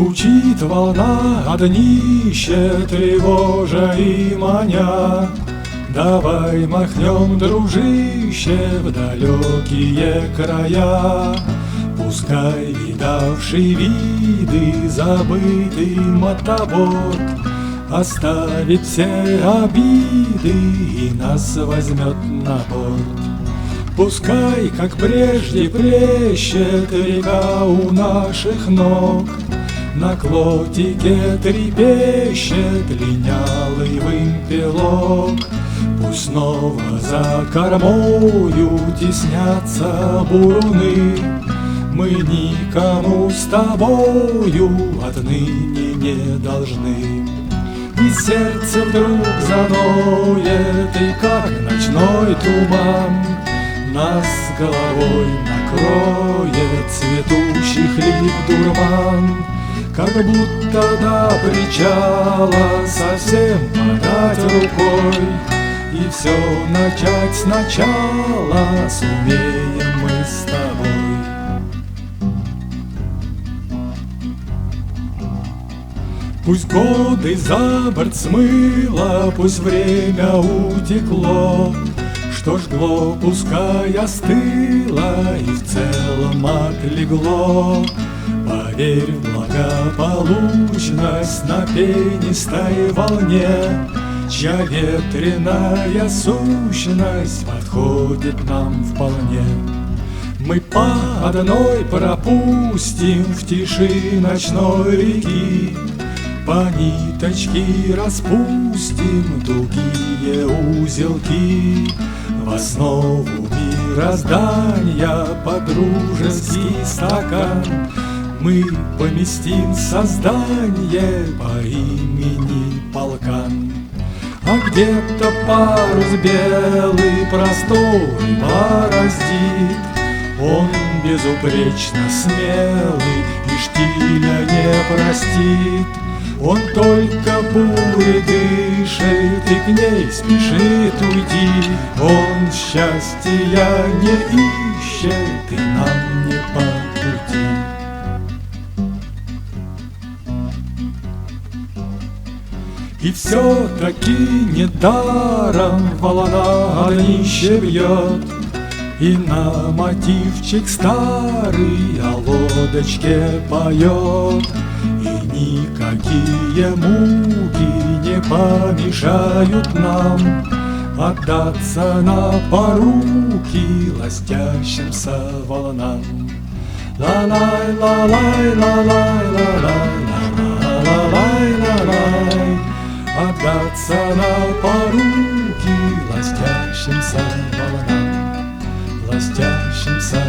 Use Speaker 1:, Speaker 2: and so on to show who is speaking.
Speaker 1: Стучит волна о днище, тревожа и маня. Давай махнем, дружище, в далекие края. Пускай видавший виды забытый мотобот оставит все обиды и нас возьмет на борт. Пускай, как прежде, плещет река у наших ног, на клотике трепещет линялый вымпелок. Пусть снова за кормою теснятся буруны, мы никому с тобою отныне не должны. И сердце вдруг заноет, и как ночной туман нас головой накроет цветущих лип дурман. Как будто до причала совсем подать рукой и все начать сначала сумеем мы с тобой. Пусть годы за борт смыло, пусть время утекло, что жгло, пускай остыло и в целом отлегло. Поверь в благополучность на пенистой волне, чья ветреная сущность подходит нам вполне. Мы по одной пропустим в тиши ночной реки, по ниточке распустим тугие узелки. В основу мироздания под дружеский стакан мы поместим создание по имени Полкан. А где-то парус белый простой бороздит, он безупречно смелый и штиля не простит. Он только буры дышит и к ней спешит уйти. Он счастья не ищет и нам не по пути. И все-таки недаром волна днище бьет, и на мотивчик старый о лодочке поет. И никакие муки не помешают нам отдаться на поруки ластящимся волнам. Ла-лай, ла-лай, ла-лай, ла-лай, ла-лай, ла-лай, отдаться на поруки ластящимся волнам, ластящимся